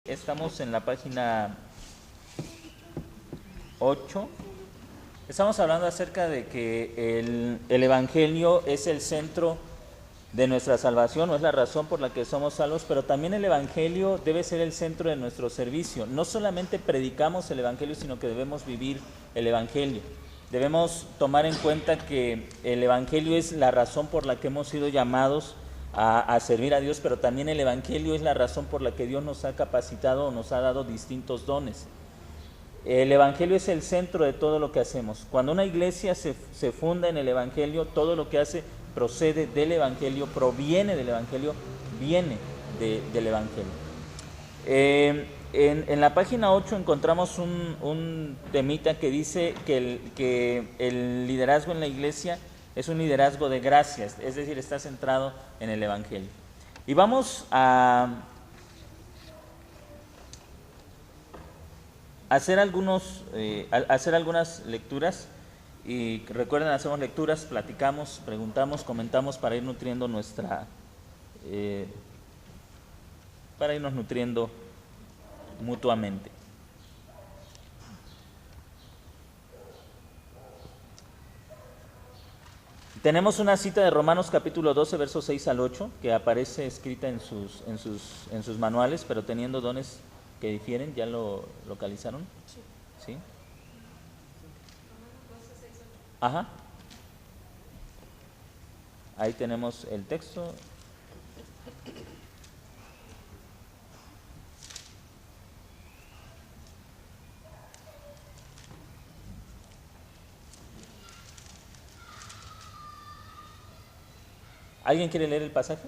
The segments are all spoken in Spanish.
Estamos en la página 8. Estamos hablando acerca de que el Evangelio es el centro de nuestra salvación, o es la razón por la que somos salvos, pero también el Evangelio debe ser el centro de nuestro servicio. No solamente predicamos el Evangelio, sino que debemos vivir el Evangelio. Debemos tomar en cuenta que el Evangelio es la razón por la que hemos sido llamados a servir a Dios, pero también el Evangelio es la razón por la que Dios nos ha capacitado o nos ha dado distintos dones. El Evangelio es el centro de todo lo que hacemos. Cuando una iglesia se funda en el Evangelio, todo lo que hace procede del Evangelio, proviene del Evangelio, viene del Evangelio. En la página 8 encontramos un temita que dice que el liderazgo en la iglesia es un liderazgo de gracias, es decir, está centrado en el Evangelio. Y vamos a hacer algunas lecturas. Y recuerden, hacemos lecturas, platicamos, preguntamos, comentamos para ir nutriendo para irnos nutriendo mutuamente. Tenemos una cita de Romanos capítulo 12, versos 6 al 8, que aparece escrita en sus manuales, pero teniendo dones que difieren. ¿Ya lo localizaron? Sí. Ajá. Ahí tenemos el texto. ¿Alguien quiere leer el pasaje?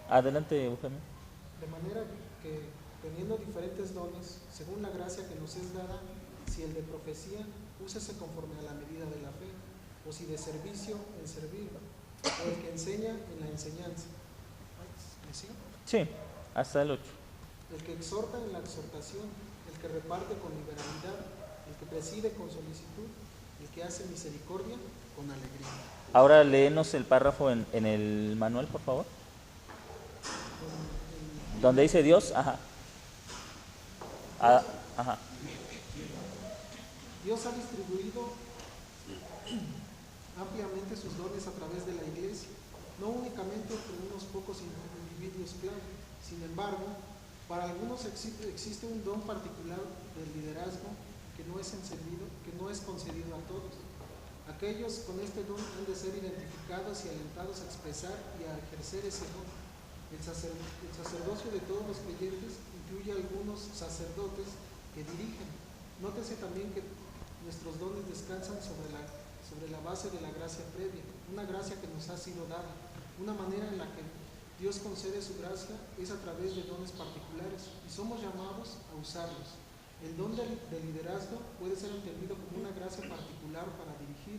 Adelante, Eugenio. De manera que, teniendo diferentes dones, según la gracia que nos es dada, si el de profecía, úsese conforme a la medida de la fe, o si de servicio, en servir, o el que enseña, en la enseñanza. ¿Me sigo? Sí, hasta el 8. El que exhorta, en la exhortación, el que reparte con liberalidad, el que preside con solicitud, el que hace misericordia con alegría. Ahora léenos el párrafo en el manual, por favor. Donde dice Dios, ajá. Ajá. Dios ha distribuido ampliamente sus dones a través de la iglesia, no únicamente entre unos pocos individuos clave. Sin embargo, para algunos existe un don particular del liderazgo que no es concedido a todos. Aquellos con este don han de ser identificados y alentados a expresar y a ejercer ese don. El sacerdocio de todos los creyentes incluye algunos sacerdotes que dirigen. Nótese también que nuestros dones descansan sobre la base de la gracia previa, una gracia que nos ha sido dada. Una manera en la que Dios concede su gracia es a través de dones particulares y somos llamados a usarlos. El don del liderazgo puede ser entendido como una gracia particular para dirigir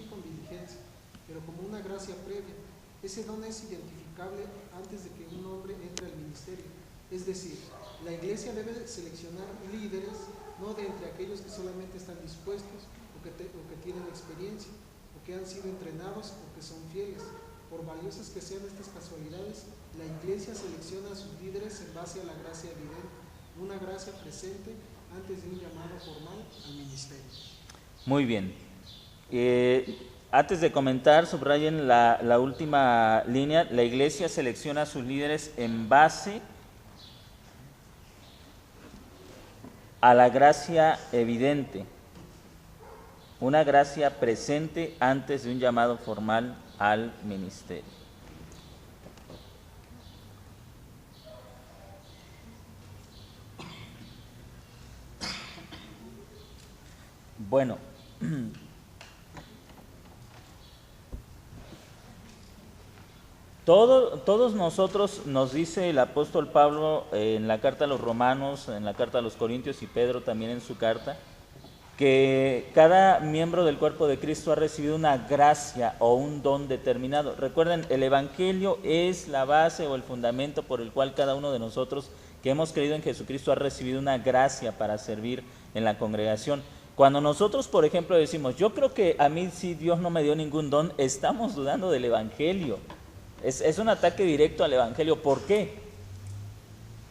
con diligencia, pero como una gracia previa. Ese don es identificable antes de que un hombre entre al ministerio. Es decir, la iglesia debe seleccionar líderes, no de entre aquellos que solamente están dispuestos o que tienen experiencia, o que han sido entrenados o que son fieles. Por valiosas que sean estas casualidades, la iglesia selecciona a sus líderes en base a la gracia evidente, una gracia presente antes de un llamado formal al ministerio. Muy bien. Antes de comentar, subrayen la última línea. La iglesia selecciona a sus líderes en base a la gracia evidente, una gracia presente antes de un llamado formal al ministerio. Bueno, todos nosotros, nos dice el apóstol Pablo en la carta a los Romanos, en la carta a los Corintios, y Pedro también en su carta, que cada miembro del cuerpo de Cristo ha recibido una gracia o un don determinado. Recuerden, el Evangelio es la base o el fundamento por el cual cada uno de nosotros que hemos creído en Jesucristo ha recibido una gracia para servir en la congregación. Cuando nosotros, por ejemplo, decimos, yo creo que a mí sí Dios no me dio ningún don, estamos dudando del Evangelio. Es un ataque directo al Evangelio. ¿Por qué?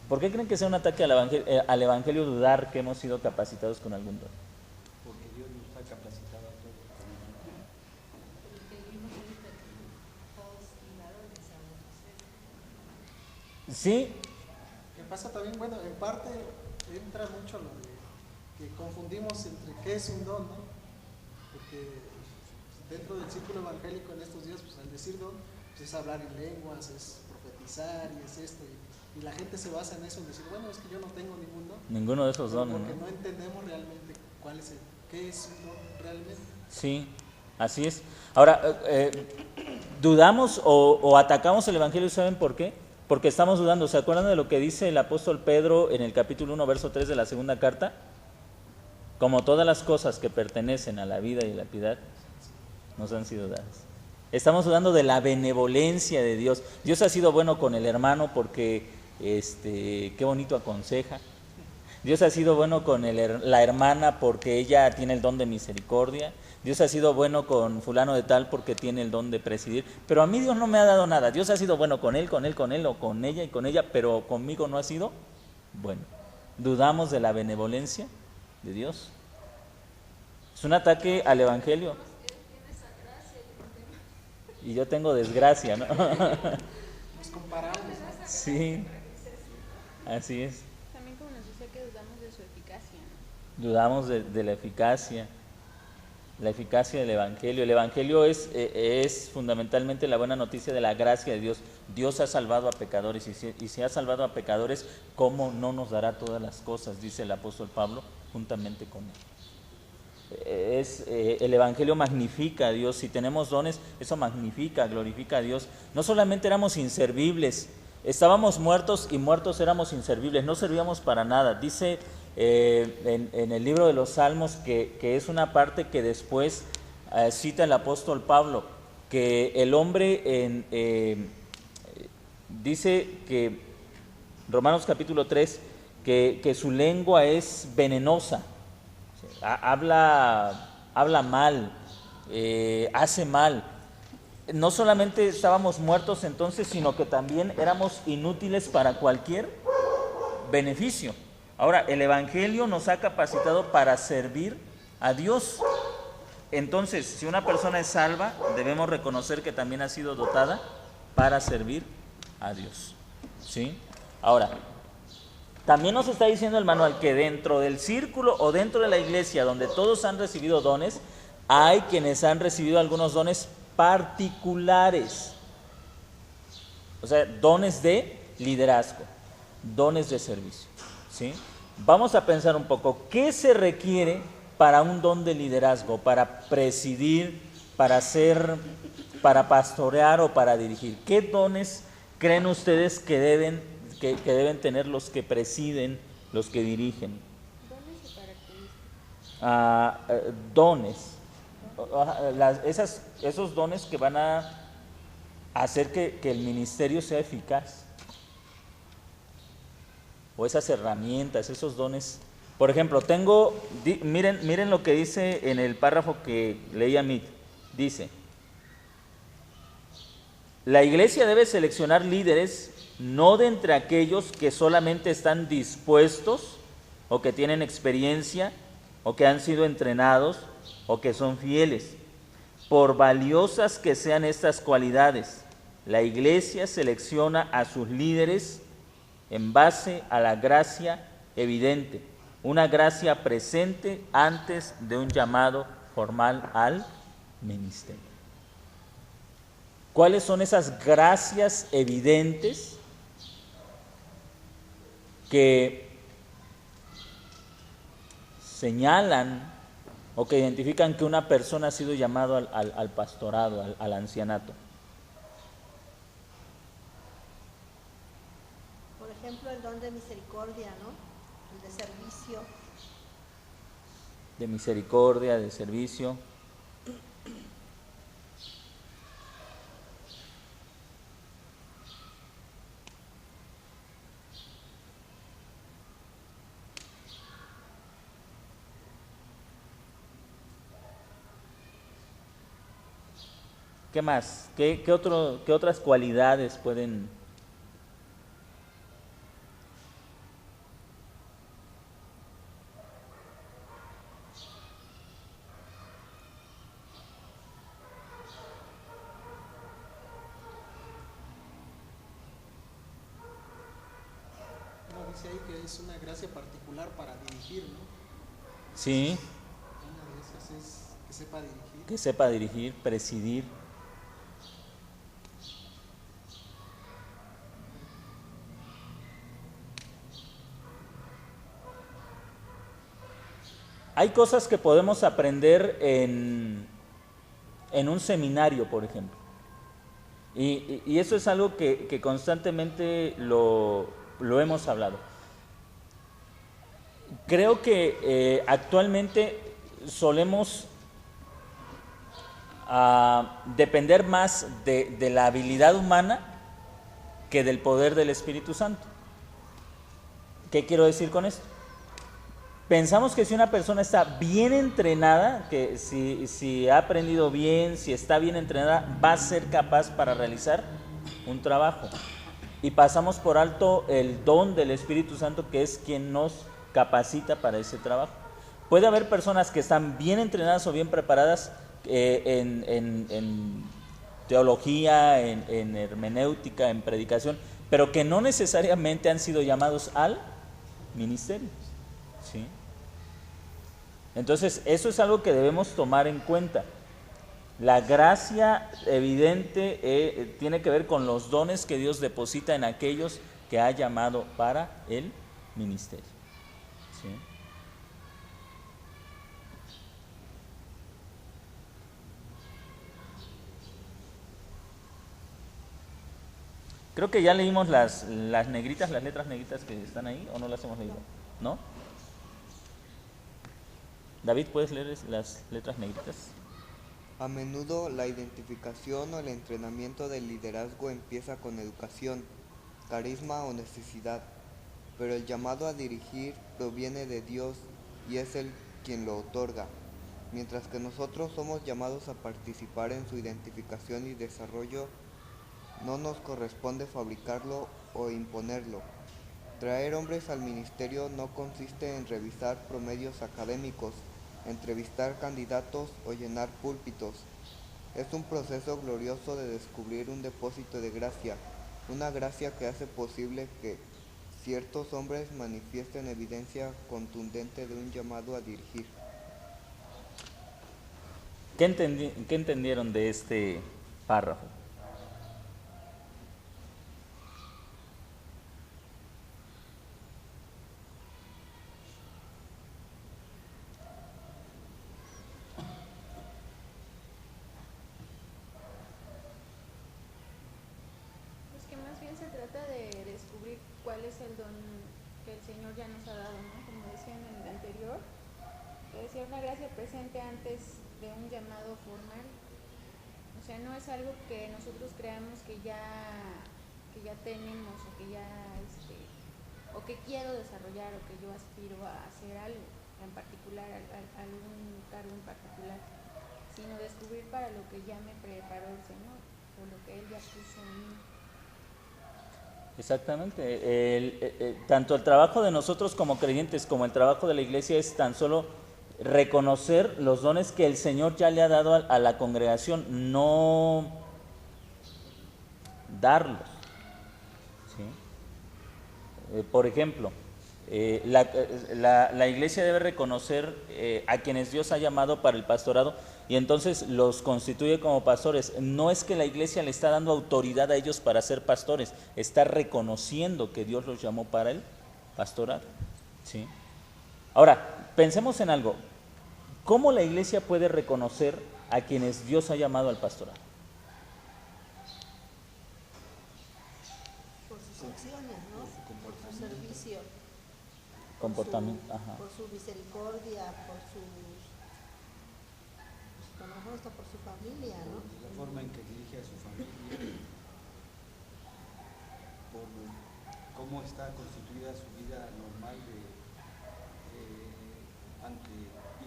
¿Por qué creen que sea un ataque al evangelio dudar que hemos sido capacitados con algún don? Porque Dios nos ha capacitado a todos con un don. Sí, Que pasa también, bueno, en parte entra mucho lo de que confundimos entre qué es un don, ¿no? Porque dentro del círculo evangélico en estos días, pues al decir don, pues es hablar en lenguas, es profetizar y es esto. Y la gente se basa en eso, en decir, bueno, es que yo no tengo ningún don. ninguno de esos dones, Porque ¿no? no entendemos realmente qué es un don realmente. Sí, así es. Ahora, dudamos o atacamos el Evangelio, ¿saben por qué? Porque estamos dudando. ¿Se acuerdan de lo que dice el apóstol Pedro en el capítulo 1, verso 3 de la segunda carta? Como todas las cosas que pertenecen a la vida y la piedad, nos han sido dadas. Estamos dudando de la benevolencia de Dios. Dios ha sido bueno con el hermano porque, qué bonito aconseja. Dios ha sido bueno con la hermana porque ella tiene el don de misericordia. Dios ha sido bueno con fulano de tal porque tiene el don de presidir. Pero a mí Dios no me ha dado nada. Dios ha sido bueno con él, o con ella y con ella, pero conmigo no ha sido bueno. ¿Dudamos de la benevolencia de Dios? Es un ataque al Evangelio. Y yo tengo desgracia, ¿no? Nos comparamos, ¿no? Sí, así es. También como nos dice que dudamos de su eficacia, ¿no? Dudamos de la eficacia del Evangelio. El Evangelio es fundamentalmente la buena noticia de la gracia de Dios. Dios ha salvado a pecadores y si ha salvado a pecadores, ¿cómo no nos dará todas las cosas? Dice el apóstol Pablo, juntamente con él. El Evangelio magnifica a Dios. Si tenemos dones, eso magnifica, glorifica a Dios. No solamente éramos inservibles, estábamos muertos y muertos éramos inservibles, no servíamos para nada. Dice en el libro de los Salmos que es una parte que después cita el apóstol Pablo, que el hombre dice que, Romanos capítulo 3, que su lengua es venenosa. Habla mal, hace mal. No solamente estábamos muertos entonces, sino que también éramos inútiles para cualquier beneficio. Ahora, el Evangelio nos ha capacitado para servir a Dios. Entonces, si una persona es salva, debemos reconocer que también ha sido dotada para servir a Dios. ¿Sí? Ahora, también nos está diciendo el manual que dentro del círculo o dentro de la iglesia donde todos han recibido dones, hay quienes han recibido algunos dones particulares. O sea, dones de liderazgo, dones de servicio. ¿Sí? Vamos a pensar un poco, ¿qué se requiere para un don de liderazgo? Para presidir, para pastorear o para dirigir. ¿Qué dones creen ustedes que deben tener los que presiden, los que dirigen? ¿Dones o características? Dones. Esos dones que van a hacer que el ministerio sea eficaz. O esas herramientas, esos dones. Por ejemplo, miren lo que dice en el párrafo que leía Mead. Dice, la iglesia debe seleccionar líderes no de entre aquellos que solamente están dispuestos o que tienen experiencia o que han sido entrenados o que son fieles. Por valiosas que sean estas cualidades, la iglesia selecciona a sus líderes en base a la gracia evidente, una gracia presente antes de un llamado formal al ministerio. ¿Cuáles son esas gracias evidentes que señalan o que identifican que una persona ha sido llamado al pastorado, al ancianato? Por ejemplo, el don de misericordia, ¿no? El de servicio. De misericordia, de servicio. ¿Qué más? ¿Qué otras cualidades pueden? No, dice ahí que es una gracia particular para dirigir, ¿no? Sí, Una de esas es que sepa dirigir. que sepa dirigir, presidir. Hay cosas que podemos aprender en un seminario, por ejemplo. Y eso es algo que constantemente lo hemos hablado. Creo que actualmente solemos depender más de la habilidad humana que del poder del Espíritu Santo. ¿Qué quiero decir con esto? Pensamos que si una persona está bien entrenada, que si ha aprendido bien, si está bien entrenada, va a ser capaz para realizar un trabajo. Y pasamos por alto el don del Espíritu Santo, que es quien nos capacita para ese trabajo. Puede haber personas que están bien entrenadas o bien preparadas en teología, en hermenéutica, en predicación, pero que no necesariamente han sido llamados al ministerio. ¿Sí? Entonces, eso es algo que debemos tomar en cuenta. La gracia evidente tiene que ver con los dones que Dios deposita en aquellos que ha llamado para el ministerio. ¿Sí? Creo que ya leímos las negritas, las letras negritas que están ahí, ¿o no las hemos leído? ¿No? David, ¿puedes leer las letras negritas? A menudo la identificación o el entrenamiento del liderazgo empieza con educación, carisma o necesidad, pero el llamado a dirigir proviene de Dios y es Él quien lo otorga, mientras que nosotros somos llamados a participar en su identificación y desarrollo. No nos corresponde fabricarlo o imponerlo. Traer hombres al ministerio no consiste en revisar promedios académicos, entrevistar candidatos o llenar púlpitos. Es un proceso glorioso de descubrir un depósito de gracia, una gracia que hace posible que ciertos hombres manifiesten evidencia contundente de un llamado a dirigir. ¿Qué entendieron de este párrafo? Pues que más bien se trata de descubrir cuál es el don que el Señor ya nos ha dado, ¿no? Como decían en el anterior, que decía una gracia presente antes de un llamado formal. O sea, no es algo que nosotros creamos que ya tenemos o que ya o que quiero desarrollar o que yo aspiro a hacer algo en particular, algún cargo en particular, sino descubrir para lo que ya me preparó el Señor o lo que Él ya puso en mí. Exactamente. Tanto el trabajo de nosotros como creyentes como el trabajo de la iglesia es tan solo reconocer los dones que el Señor ya le ha dado a la congregación, no darlos. ¿Sí? Por ejemplo, la iglesia debe reconocer a quienes Dios ha llamado para el pastorado y entonces los constituye como pastores. No es que la iglesia le está dando autoridad a ellos para ser pastores, está reconociendo que Dios los llamó para el pastorado. ¿Sí? Ahora, pensemos en algo. ¿Cómo la iglesia puede reconocer a quienes Dios ha llamado al pastorado? Por sus acciones, ¿no? Por su servicio. Comportamiento, ajá. Por su misericordia, por sus, pues, a lo mejor hasta por su familia, ¿no? La forma en que dirige a su familia, por cómo está constituida su vida normal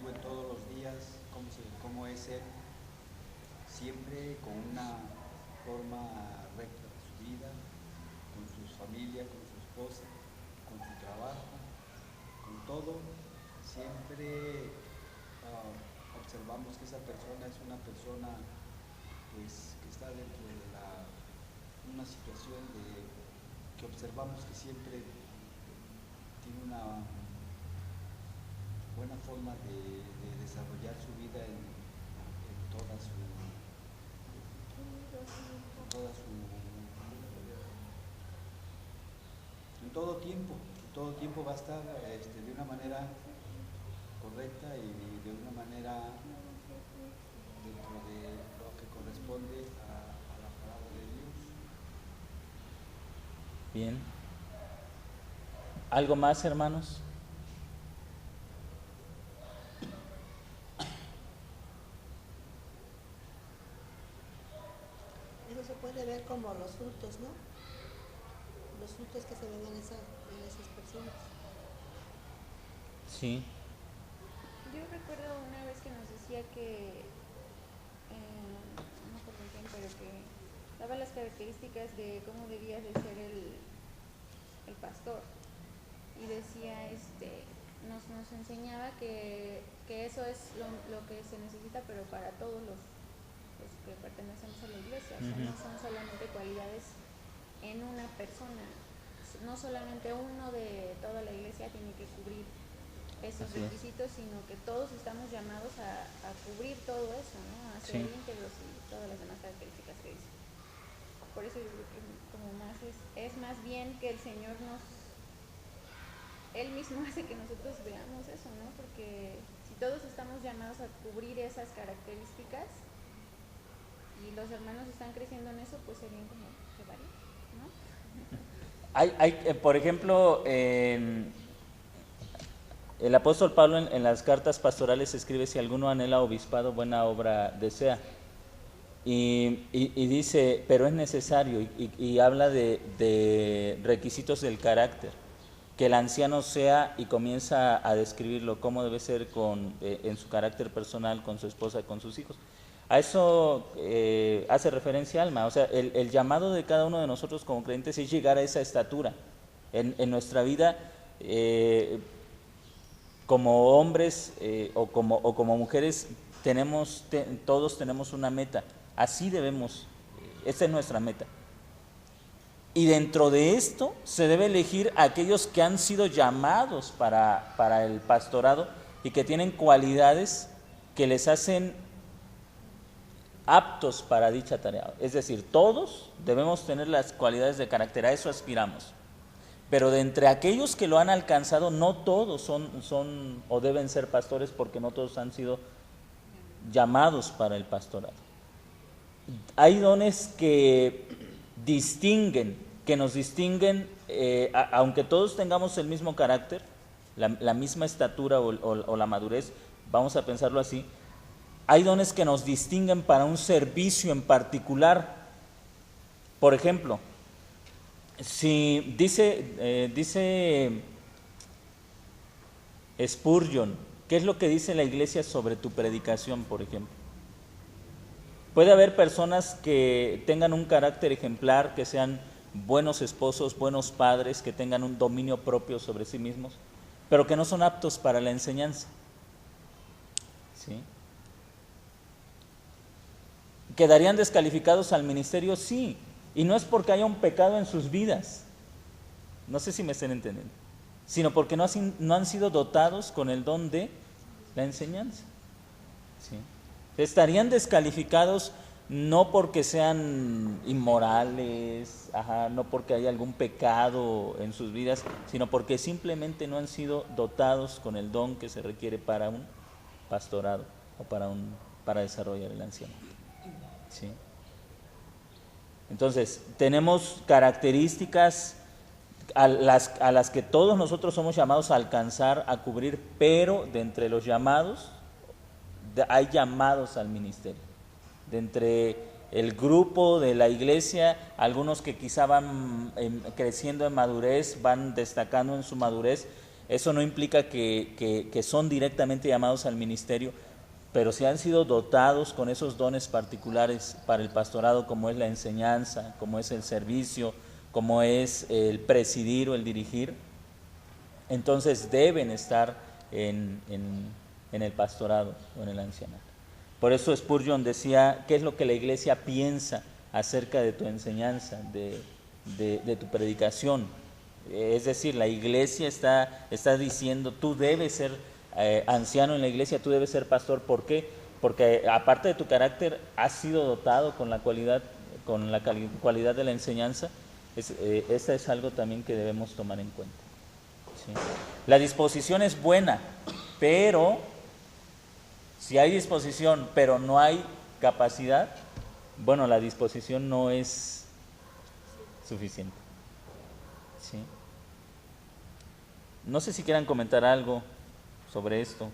en todos los días, cómo es él, siempre con una forma recta de su vida, con su familia, con su esposa, con su trabajo, con todo, siempre observamos que esa persona es una persona pues, que está dentro de una situación que observamos que siempre tiene una buena forma de desarrollar su vida en toda su en todo tiempo va a estar de una manera correcta y de una manera dentro de lo que corresponde a la palabra de Dios. Bien. ¿Algo más, hermanos? Eso se puede ver como los frutos, ¿no? Los frutos que se ven en esas personas. Sí. Yo recuerdo una vez que nos decía que, no me acuerdo bien, pero que daba las características de cómo debía de ser el pastor. Y decía, nos enseñaba que eso es lo que se necesita, pero para todos los que pertenecemos a la iglesia. O sea, no son solamente cualidades en una persona, no solamente uno de toda la iglesia tiene que cubrir esos requisitos, sino que todos estamos llamados a cubrir todo eso, ¿no? A ser íntegros y todas las demás características que dice. Por eso yo creo que como más es más bien que el Señor Él mismo hace que nosotros veamos eso, ¿no? Porque si todos estamos llamados a cubrir esas características y los hermanos están creciendo en eso, pues serían como que varían, ¿no? Por ejemplo, el apóstol Pablo en las cartas pastorales escribe: si alguno anhela obispado, buena obra desea. Y dice, pero es necesario, y habla de requisitos del carácter, que el anciano sea, y comienza a describirlo, cómo debe ser en su carácter personal, con su esposa, con sus hijos. A eso hace referencia Alma. O sea, el llamado de cada uno de nosotros como creyentes es llegar a esa estatura en nuestra vida, como hombres o como mujeres. Todos tenemos una meta. Así debemos, esa es nuestra meta. Y dentro de esto se debe elegir a aquellos que han sido llamados para el pastorado y que tienen cualidades que les hacen aptos para dicha tarea. Es decir, todos debemos tener las cualidades de carácter, a eso aspiramos. Pero de entre aquellos que lo han alcanzado, no todos son o deben ser pastores, porque no todos han sido llamados para el pastorado. Hay dones que nos distinguen, aunque todos tengamos el mismo carácter, la misma estatura o la madurez, vamos a pensarlo así. Hay dones que nos distinguen para un servicio en particular. Por ejemplo, si dice Spurgeon, ¿qué es lo que dice la iglesia sobre tu predicación, por ejemplo? Puede haber personas que tengan un carácter ejemplar, que sean buenos esposos, buenos padres, que tengan un dominio propio sobre sí mismos, pero que no son aptos para la enseñanza. ¿Sí? ¿Quedarían descalificados al ministerio? Sí, y no es porque haya un pecado en sus vidas, no sé si me estén entendiendo, sino porque no han sido dotados con el don de la enseñanza. ¿Sí? Estarían descalificados no porque sean inmorales, no porque haya algún pecado en sus vidas, sino porque simplemente no han sido dotados con el don que se requiere para un pastorado o para desarrollar el ancianato. ¿Sí? Entonces, tenemos características a las que todos nosotros somos llamados a alcanzar, a cubrir, pero de entre los llamados, hay llamados al ministerio. De entre el grupo de la iglesia, algunos que quizá van creciendo en madurez, van destacando en su madurez, eso no implica que son directamente llamados al ministerio, pero si han sido dotados con esos dones particulares para el pastorado, como es la enseñanza, como es el servicio, como es el presidir o el dirigir, entonces deben estar en el pastorado o en el ancianato. Por eso Spurgeon decía, ¿qué es lo que la iglesia piensa acerca de tu enseñanza, de tu predicación? Es decir, la iglesia está diciendo, tú debes ser anciano en la iglesia, tú debes ser pastor. ¿Por qué? Porque aparte de tu carácter, has sido dotado con la cualidad de la enseñanza. Esta es algo también que debemos tomar en cuenta. ¿Sí? La disposición es buena, pero si hay disposición, pero no hay capacidad, bueno, la disposición no es suficiente. ¿Sí? No sé si quieran comentar algo sobre esto.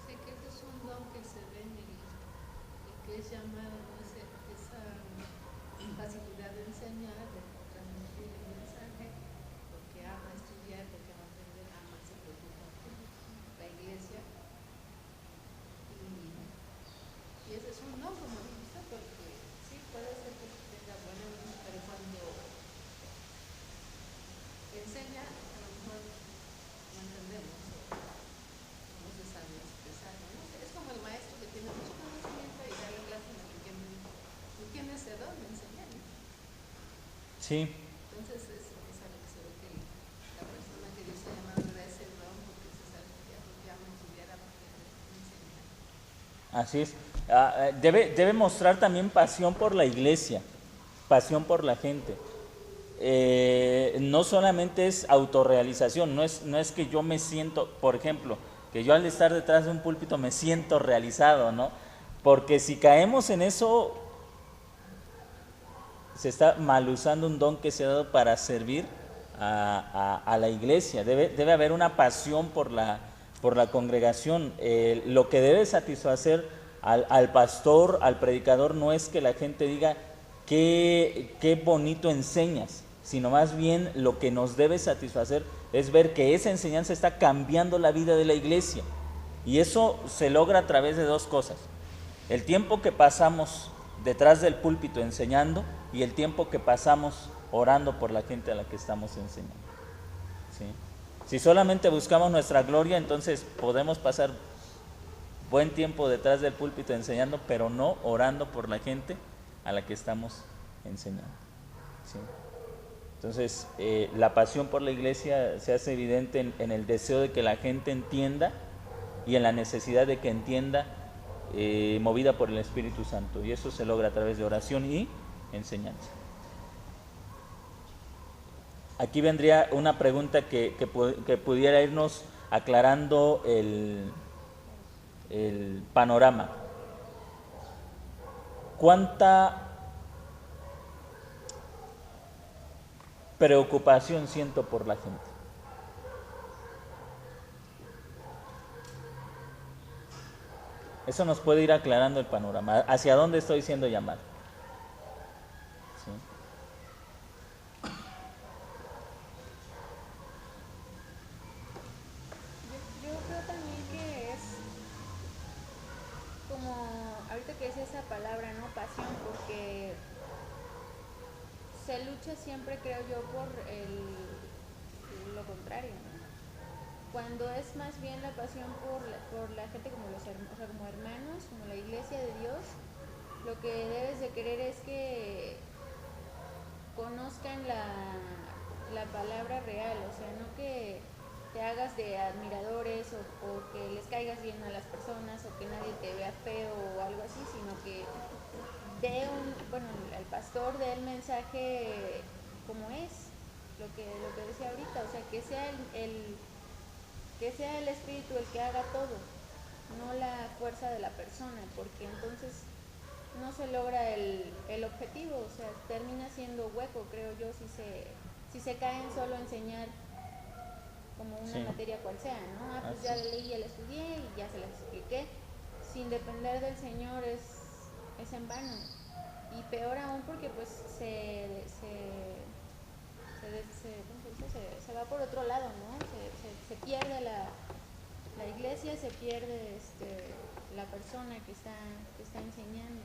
Sí, que este es un don que se ve en el que es llamado, ¿no? Esa facilidad de enseñar, de transmitir el mensaje, porque ama estudiar, porque ama aprender, ama, se preocupa por la iglesia. Y ese es un don, como dice usted, porque sí, puede ser que tenga buena luz, pero cuando enseña, a lo mejor no entendemos o no se sabe expresar, ¿no? Es como el maestro que tiene mucho conocimiento y da la clase en la que tiene ese don de enseñar, ¿no? Sí. Entonces es algo que se ve que la persona que Dios ha llamado le da ese don porque se sabe que ama estudiar, aprender, enseñar. Así es. Debe mostrar también pasión por la iglesia, pasión por la gente. No solamente es autorrealización, no es que yo me siento, por ejemplo, que yo al estar detrás de un púlpito me siento realizado, ¿no? Porque si caemos en eso, se está mal usando un don que se ha dado para servir a la iglesia. Debe haber una pasión por la congregación. Lo que debe satisfacer al pastor, al predicador, no es que la gente diga qué bonito enseñas, sino más bien lo que nos debe satisfacer es ver que esa enseñanza está cambiando la vida de la iglesia. Y eso se logra a través de dos cosas: el tiempo que pasamos detrás del púlpito enseñando y el tiempo que pasamos orando por la gente a la que estamos enseñando. ¿Sí? Si solamente buscamos nuestra gloria, entonces podemos pasar buen tiempo detrás del púlpito enseñando, pero no orando por la gente a la que estamos enseñando. ¿Sí? Entonces, la pasión por la iglesia se hace evidente en el deseo de que la gente entienda y en la necesidad de que entienda, movida por el Espíritu Santo. Y eso se logra a través de oración y enseñanza. Aquí vendría una pregunta que pudiera irnos aclarando el panorama. ¿Cuánta preocupación siento por la gente? Eso nos puede ir aclarando el panorama. ¿Hacia dónde estoy siendo llamado? ¿Sí? Yo creo también que es como, ahorita que es esa palabra, ¿no? Pasión, porque se lucha siempre, creo yo, por lo contrario, ¿no? Cuando es más bien la pasión por la gente como o sea, como hermanos, como la iglesia de Dios, lo que debes de querer es que conozcan la palabra real, o sea, no que te hagas de admiradores o que les caigas bien a las personas o que nadie te vea feo o algo así, sino que el pastor dé el mensaje como es, lo que decía ahorita, o sea, que sea el espíritu el que haga todo, no la fuerza de la persona, porque entonces no se logra el objetivo, o sea, termina siendo hueco, creo yo, si se caen solo a enseñar como una materia cual sea, ¿no? Pues ya la leí, ya la estudié y ya se las expliqué, sin depender del Señor es en vano. Y peor aún porque pues ¿cómo se dice? Se va por otro lado, ¿no? Se pierde la iglesia, se pierde la persona que está enseñando.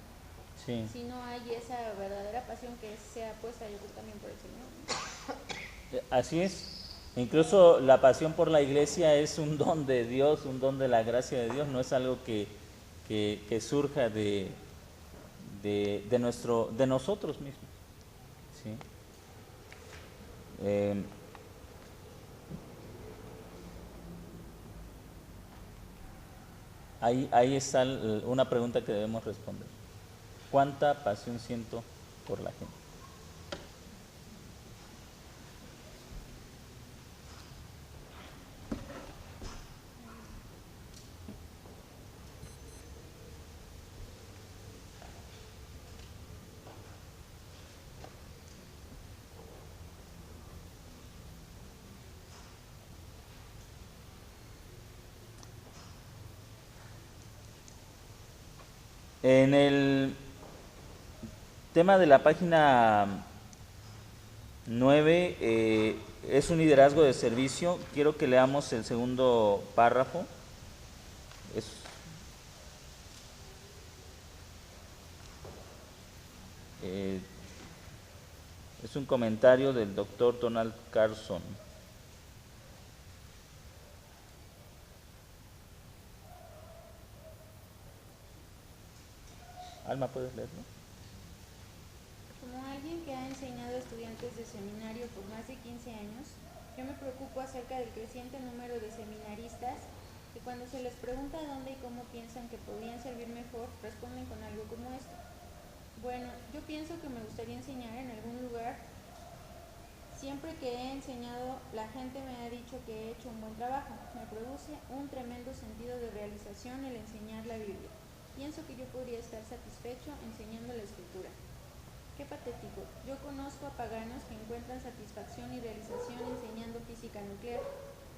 Sí. Si no hay esa verdadera pasión que sea puesta, yo creo, también por el Señor, ¿no? Así es. Incluso la pasión por la iglesia es un don de Dios, un don de la gracia de Dios, no es algo que surja de nosotros mismos. ¿Sí? Ahí está una pregunta que debemos responder. ¿Cuánta pasión siento por la gente? En el tema de la página 9 es un liderazgo de servicio. Quiero que leamos el segundo párrafo. Es un comentario del doctor Donald Carson. Alma, ¿puedes leerlo? Como alguien que ha enseñado a estudiantes de seminario por más de 15 años, yo me preocupo acerca del creciente número de seminaristas que cuando se les pregunta dónde y cómo piensan que podrían servir mejor, responden con algo como esto. Bueno, yo pienso que me gustaría enseñar en algún lugar. Siempre que he enseñado, la gente me ha dicho que he hecho un buen trabajo. Me produce un tremendo sentido de realización el enseñar la Biblia. Pienso que yo podría estar satisfecho enseñando la Escritura. Qué patético. Yo conozco a paganos que encuentran satisfacción y realización enseñando física nuclear.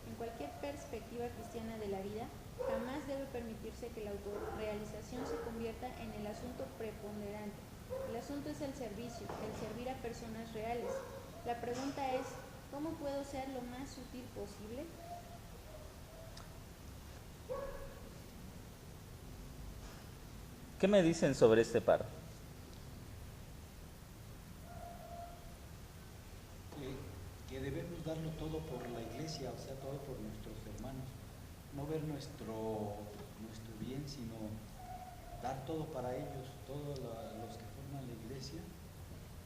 En cualquier perspectiva cristiana de la vida, jamás debe permitirse que la autorrealización se convierta en el asunto preponderante. El asunto es el servicio, el servir a personas reales. La pregunta es, ¿cómo puedo ser lo más sutil posible? ¿Qué me dicen sobre este párrafo? Que debemos darlo todo por la iglesia, o sea, todo por nuestros hermanos. No ver nuestro bien, sino dar todo para ellos. Todos los que forman la iglesia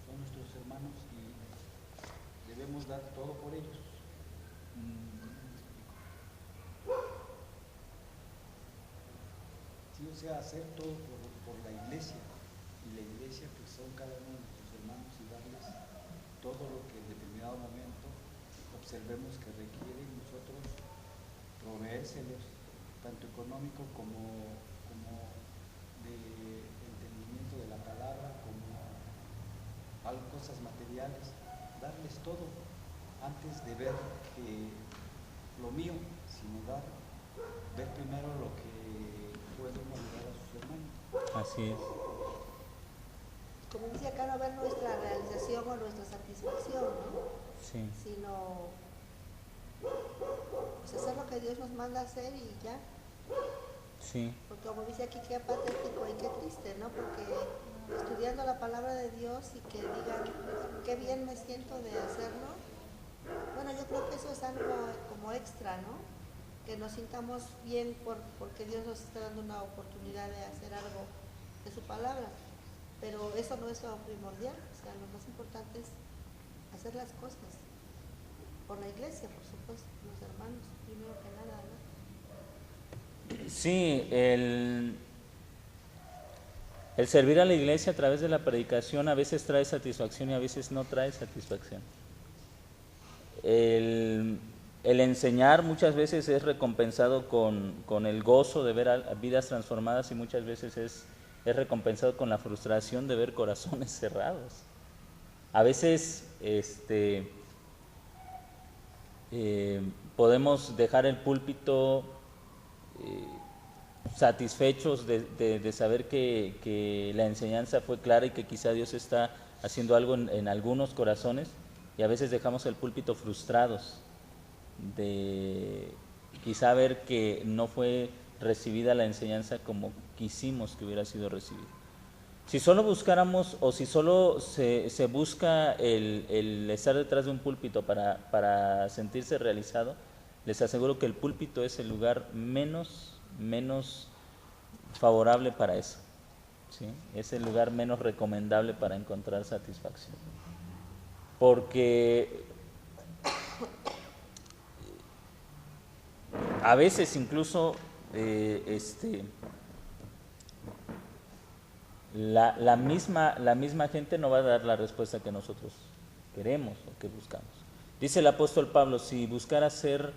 son nuestros hermanos y debemos dar todo por ellos. Sí, o sea, hacer todo por la iglesia, y la iglesia pues son cada uno de nuestros hermanos, y darles todo lo que en determinado momento observemos que requieren nosotros proveérselos, tanto económico como de entendimiento de la palabra, como cosas materiales, darles todo antes de ver lo mío, sino ver primero lo que puede uno ayudar a sus hermanos. Así es. Como dice acá, no ver nuestra realización o nuestra satisfacción, ¿no? Sí. Sino pues hacer lo que Dios nos manda a hacer y ya. Sí. Porque como dice aquí, qué patético y qué triste, ¿no? Porque estudiando la palabra de Dios y que digan qué bien me siento de hacerlo, bueno, yo creo que eso es algo como extra, ¿no? Que nos sintamos bien porque Dios nos está dando una oportunidad de hacer algo de su palabra, pero eso no es lo primordial. O sea, lo más importante es hacer las cosas por la iglesia, por supuesto, los hermanos, primero que nada, ¿no? Sí, el servir a la iglesia a través de la predicación a veces trae satisfacción y a veces no trae satisfacción. El enseñar muchas veces es recompensado con el gozo de ver vidas transformadas, y muchas veces es recompensado con la frustración de ver corazones cerrados. A veces podemos dejar el púlpito satisfechos de saber que la enseñanza fue clara y que quizá Dios está haciendo algo en algunos corazones, y a veces dejamos el púlpito frustrados de quizá ver que no fue recibida la enseñanza como quisimos que hubiera sido recibida. Si solo buscáramos, o si solo se busca el estar detrás de un púlpito para sentirse realizado, les aseguro que el púlpito es el lugar menos favorable para eso, ¿sí? Es el lugar menos recomendable para encontrar satisfacción. Porque a veces incluso la misma gente no va a dar la respuesta que nosotros queremos o que buscamos. Dice el apóstol Pablo: si buscara ser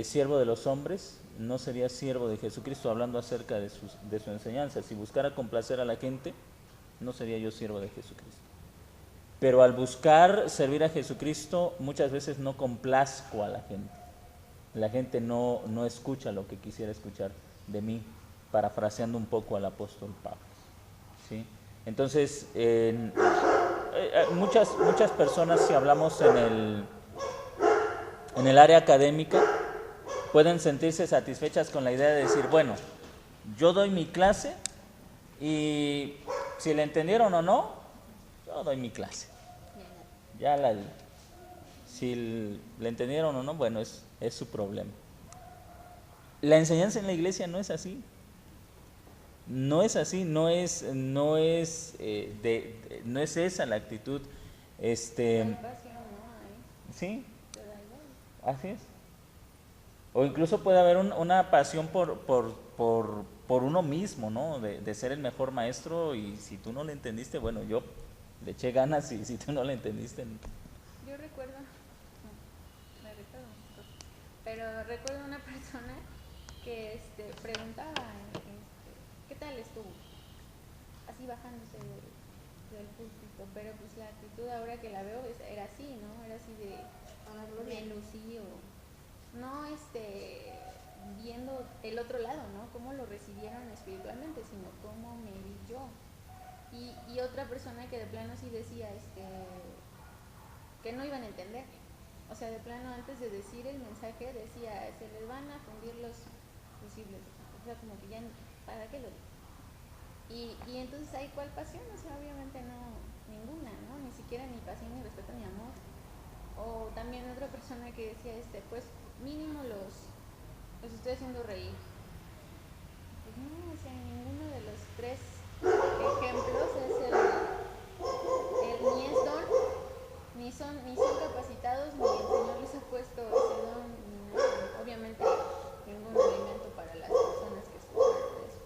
siervo de los hombres, no sería siervo de Jesucristo, hablando acerca de su enseñanza. Si buscara complacer a la gente, no sería yo siervo de Jesucristo. Pero al buscar servir a Jesucristo, muchas veces no complazco a la gente. La gente no escucha lo que quisiera escuchar de mí, parafraseando un poco al apóstol Pablo, ¿sí? Entonces, muchas personas, si hablamos en el área académica, pueden sentirse satisfechas con la idea de decir: bueno, yo doy mi clase y si le entendieron o no, yo doy mi clase, ya la di. Si le entendieron o no, bueno, es su problema. La enseñanza en la iglesia no es así. No es así, no es esa la actitud. Sí, así es. O incluso puede haber una pasión por uno mismo, ¿no? De ser el mejor maestro, y si tú no le entendiste, bueno, yo le eché ganas, y si tú no le entendiste. Yo recuerdo una persona que preguntaba, ¿qué tal estuvo? Así bajándose del púlpito, pero pues la actitud ahora que la veo era así, ¿no? Era así de me lucí, o no viendo el otro lado, ¿no? Cómo lo recibieron espiritualmente, sino cómo me vi yo. Y otra persona que de plano sí decía que no iban a entender. O sea, de plano, antes de decir el mensaje, decía: se les van a fundir los fusibles. O sea, como que ya, ¿para qué lo digo? Y entonces, ¿hay cuál pasión? O sea, obviamente no, ninguna, ¿no? Ni siquiera ni pasión, ni respeto, ni amor. O también otra persona que decía, pues mínimo los estoy haciendo reír. Pues no, o sea, ninguno de los tres ejemplos es ni es don, ni son capacitados, ni el Señor les ha puesto ese don, ni nada. Obviamente ningún alimento para las personas que escuchan eso.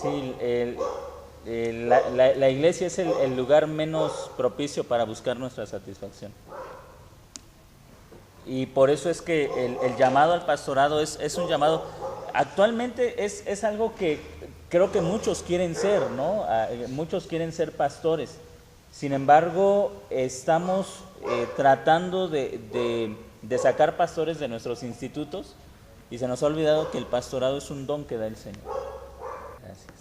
Sí, la iglesia es el lugar menos propicio para buscar nuestra satisfacción. Y por eso es que el llamado al pastorado es un llamado, actualmente es algo que creo que muchos quieren ser, ¿no? Muchos quieren ser pastores. Sin embargo, estamos tratando de sacar pastores de nuestros institutos, y se nos ha olvidado que el pastorado es un don que da el Señor. Gracias.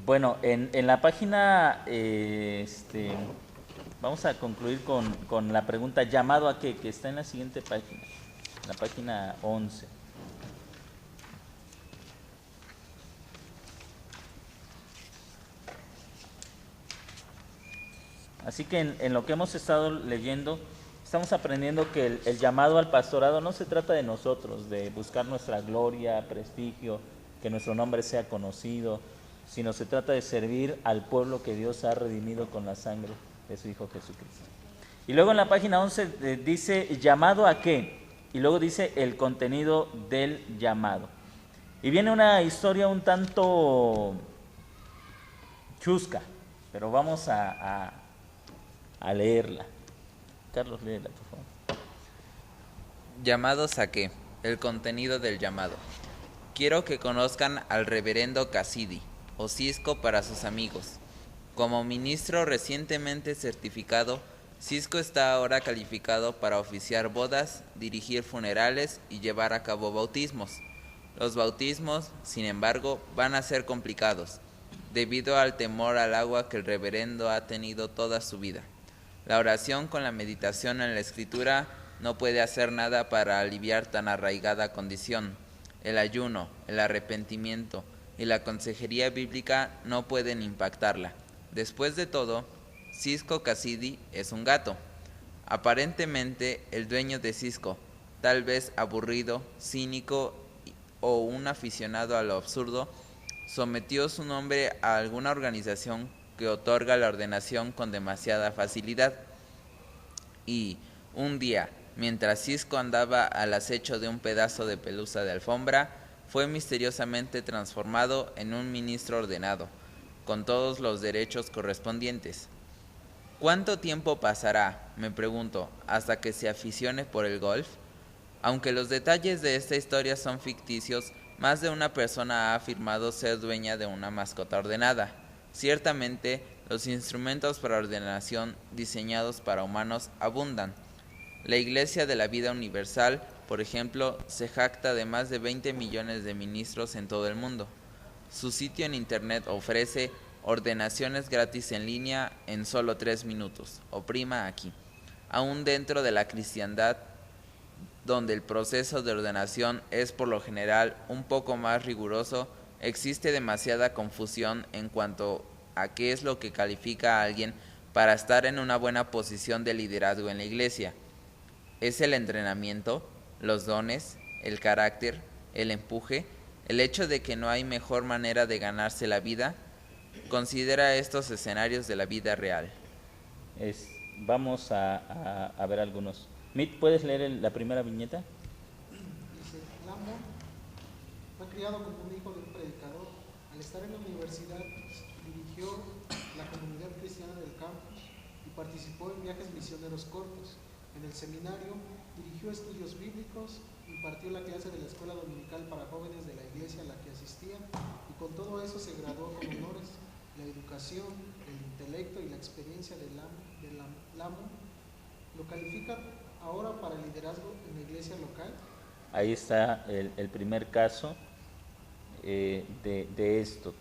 Bueno, en la página, vamos a concluir con la pregunta ¿llamado a qué? Que está en la siguiente página, la página 11. Así que en lo que hemos estado leyendo, estamos aprendiendo que el llamado al pastorado no se trata de nosotros, de buscar nuestra gloria, prestigio, que nuestro nombre sea conocido, sino se trata de servir al pueblo que Dios ha redimido con la sangre de su Hijo Jesucristo. Y luego en la página 11 dice ¿llamado a qué? Y luego dice el contenido del llamado. Y viene una historia un tanto chusca, pero vamos a leerla. Carlos, léela, por favor. ¿Llamados a qué? El contenido del llamado. Quiero que conozcan al reverendo Cassidy, o Cisco para sus amigos. Como ministro recientemente certificado, Cisco está ahora calificado para oficiar bodas, dirigir funerales y llevar a cabo bautismos. Los bautismos, sin embargo, van a ser complicados, debido al temor al agua que el reverendo ha tenido toda su vida. La oración con la meditación en la Escritura no puede hacer nada para aliviar tan arraigada condición. El ayuno, el arrepentimiento y la consejería bíblica no pueden impactarla. Después de todo, Cisco Cassidy es un gato. Aparentemente, el dueño de Cisco, tal vez aburrido, cínico o un aficionado a lo absurdo, sometió su nombre a alguna organización que otorga la ordenación con demasiada facilidad. Y, un día, mientras Cisco andaba al acecho de un pedazo de pelusa de alfombra, fue misteriosamente transformado en un ministro ordenado, con todos los derechos correspondientes. ¿Cuánto tiempo pasará, me pregunto, hasta que se aficione por el golf? Aunque los detalles de esta historia son ficticios, más de una persona ha afirmado ser dueña de una mascota ordenada. Ciertamente, los instrumentos para ordenación diseñados para humanos abundan. La Iglesia de la Vida Universal, por ejemplo, se jacta de más de 20 millones de ministros en todo el mundo. Su sitio en Internet ofrece ordenaciones gratis en línea en solo 3 minutos. Oprima aquí. Aún dentro de la cristiandad, donde el proceso de ordenación es por lo general un poco más riguroso, existe demasiada confusión en cuanto a qué es lo que califica a alguien para estar en una buena posición de liderazgo en la iglesia. ¿Es el entrenamiento, los dones, el carácter, el empuje, el hecho de que no hay mejor manera de ganarse la vida? Considera estos escenarios de la vida real. Vamos a ver algunos. Mit, ¿puedes leer la primera viñeta? Dice, Lamont fue criado como un hijo de un predicador. Al estar en la universidad, dirigió la comunidad cristiana del campus y participó en viajes misioneros cortos. En el seminario, dirigió estudios bíblicos, impartió la clase de la escuela dominical para jóvenes de la iglesia a la que asistía y con todo eso se graduó con honores. La educación, el intelecto y la experiencia de Lamont lo califican ahora para el liderazgo en la iglesia local. Ahí está el primer caso de esto.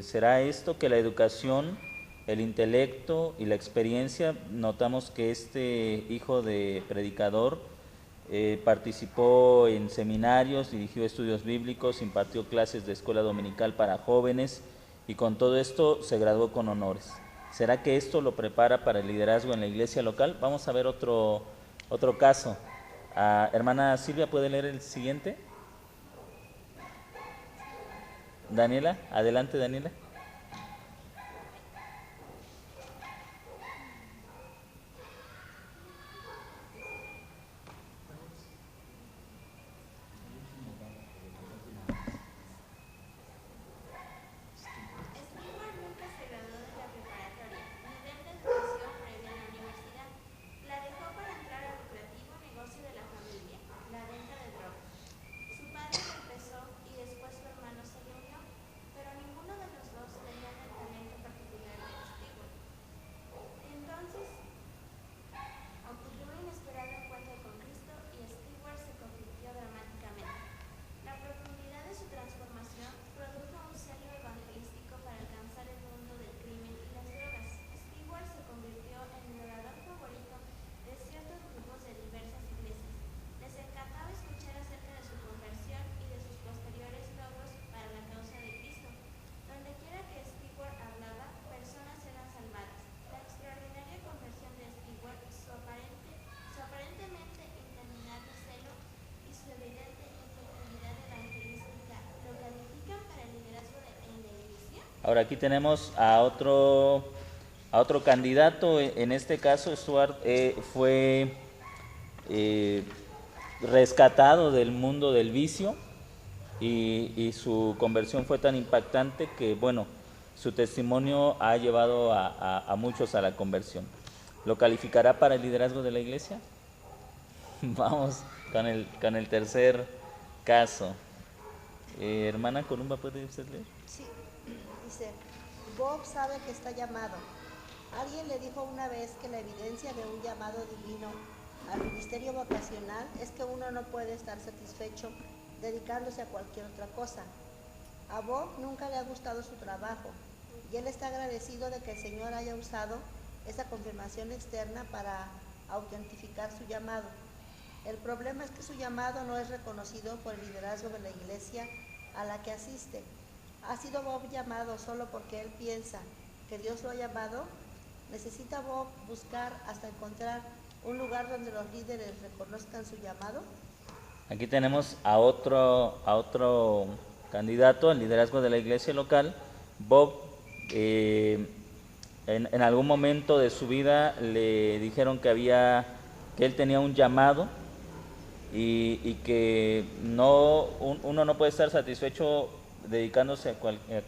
¿Será esto que la educación, el intelecto y la experiencia? Notamos que este hijo de predicador participó en seminarios, dirigió estudios bíblicos, impartió clases de escuela dominical para jóvenes y con todo esto se graduó con honores. ¿Será que esto lo prepara para el liderazgo en la iglesia local? Vamos a ver otro caso. Hermana Silvia, ¿puede leer el siguiente? Daniela, adelante Daniela. Ahora aquí tenemos a otro candidato. En este caso Stuart fue rescatado del mundo del vicio y su conversión fue tan impactante que, bueno, su testimonio ha llevado a muchos a la conversión. ¿Lo calificará para el liderazgo de la iglesia? Vamos con el tercer caso. Hermana Columba, ¿puede usted leer? Sí, dice, Bob sabe que está llamado, Alguien le dijo una vez que la evidencia de un llamado divino al ministerio vocacional es que uno no puede estar satisfecho dedicándose a cualquier otra cosa. A Bob nunca le ha gustado su trabajo y él está agradecido de que el Señor haya usado esa confirmación externa para autentificar su llamado. El problema es que su llamado no es reconocido por el liderazgo de la iglesia a la que asiste. ¿Ha sido Bob llamado solo porque él piensa que Dios lo ha llamado? ¿Necesita Bob buscar hasta encontrar un lugar donde los líderes reconozcan su llamado? Aquí tenemos a otro candidato al liderazgo de la iglesia local. Bob, en algún momento de su vida le dijeron que él tenía un llamado y que uno no puede estar satisfecho dedicándose a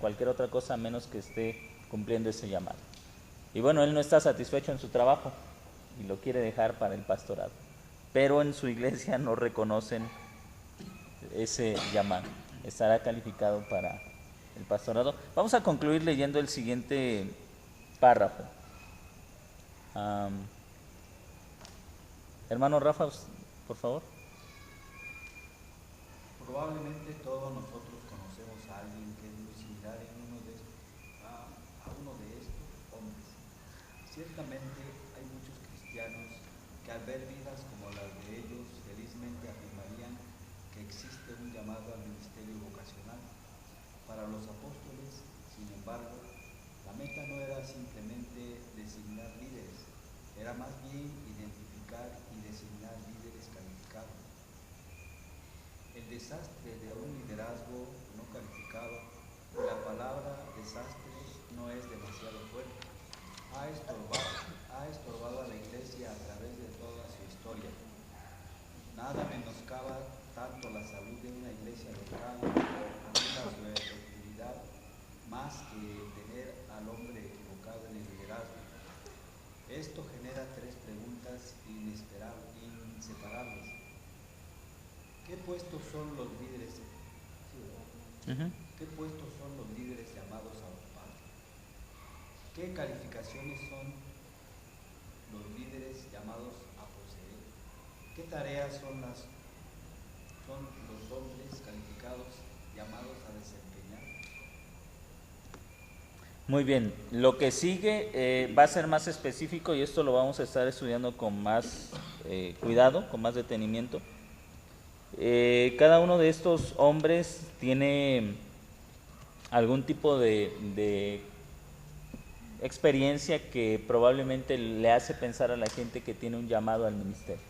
cualquier otra cosa menos que esté cumpliendo ese llamado. Y bueno, él no está satisfecho en su trabajo y lo quiere dejar para el pastorado, pero en su iglesia no reconocen ese llamado. Estará calificado para el pastorado. Vamos a concluir leyendo el siguiente párrafo. Hermano Rafa, por favor. Probablemente todos nosotros conocemos a alguien que es muy similar a uno de estos hombres. Ciertamente hay muchos cristianos que al ver vidas como las de ellos felizmente afirmarían que existe un llamado al ministerio vocacional. Para los apóstoles, sin embargo, la meta no era simplemente designar líderes, era más bien identificar y designar líderes calificados. El desastre de un liderazgo no calificado, y la palabra desastre no es demasiado fuerte, ha estorbado a la iglesia a través de toda su historia. Nada menoscaba tanto la salud de una iglesia local o su efectividad más que tener al hombre equivocado en el liderazgo. Esto genera tres preguntas inseparables. ¿Qué puestos son los líderes? ¿Qué puestos son los líderes llamados a ocupar? ¿Qué calificaciones son los líderes llamados a poseer? ¿Qué tareas son los hombres calificados llamados a desempeñar? Muy bien, lo que sigue va a ser más específico y esto lo vamos a estar estudiando con más cuidado, con más detenimiento. Cada uno de estos hombres tiene algún tipo de experiencia que probablemente le hace pensar a la gente que tiene un llamado al ministerio.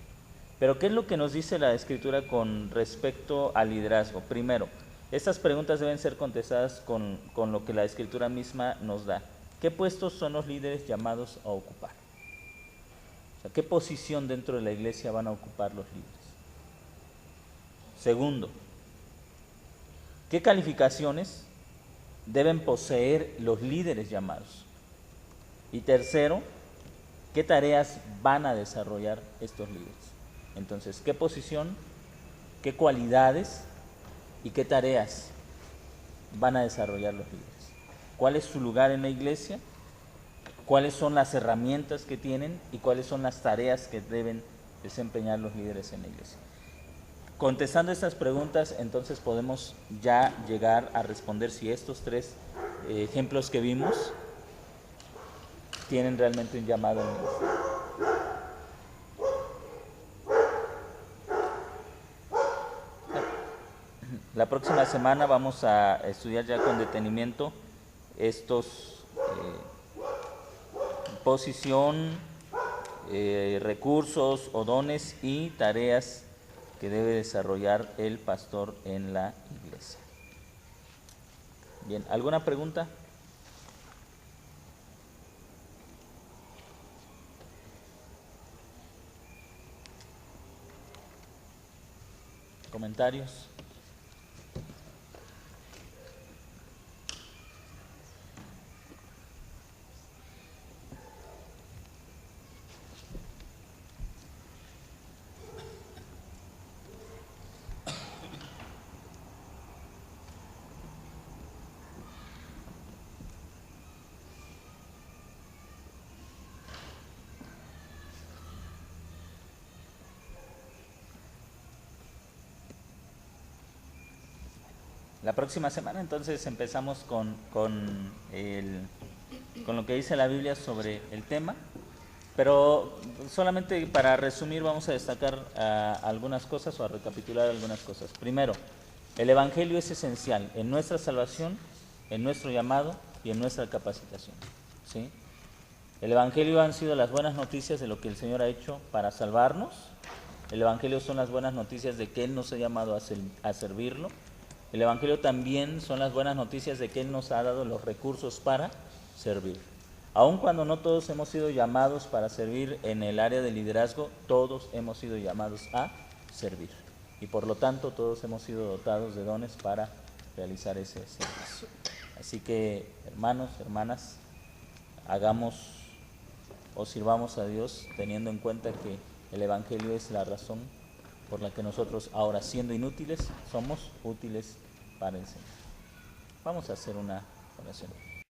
Pero ¿qué es lo que nos dice la Escritura con respecto al liderazgo? Primero, estas preguntas deben ser contestadas con lo que la Escritura misma nos da. ¿Qué puestos son los líderes llamados a ocupar? O sea, ¿qué posición dentro de la iglesia van a ocupar los líderes? Segundo, ¿qué calificaciones deben poseer los líderes llamados? Y tercero, ¿qué tareas van a desarrollar estos líderes? Entonces, ¿qué posición, qué cualidades y qué tareas van a desarrollar los líderes? ¿Cuál es su lugar en la iglesia? ¿Cuáles son las herramientas que tienen? ¿Y cuáles son las tareas que deben desempeñar los líderes en la iglesia? Contestando estas preguntas, entonces podemos ya llegar a responder si estos tres ejemplos que vimos tienen realmente un llamado en el ministerio. La próxima semana vamos a estudiar ya con detenimiento estos posición, recursos o dones y tareas que debe desarrollar el pastor en la iglesia. Bien, ¿alguna pregunta? ¿Comentarios? la próxima semana entonces empezamos con lo que dice la Biblia sobre el tema, pero solamente para resumir vamos a destacar algunas cosas o a recapitular algunas cosas. Primero, el Evangelio es esencial en nuestra salvación, en nuestro llamado y en nuestra capacitación, ¿sí? El Evangelio han sido las buenas noticias de lo que el Señor ha hecho para salvarnos. El Evangelio son las buenas noticias de que Él nos ha llamado a servirlo. El Evangelio también son las buenas noticias de que Él nos ha dado los recursos para servir. Aun cuando no todos hemos sido llamados para servir en el área de liderazgo, todos hemos sido llamados a servir. Y por lo tanto todos hemos sido dotados de dones para realizar ese servicio. Así que, hermanos, hermanas, hagamos o sirvamos a Dios teniendo en cuenta que el Evangelio es la razón por la que nosotros, ahora siendo inútiles, somos útiles para el Señor. Vamos a hacer una oración.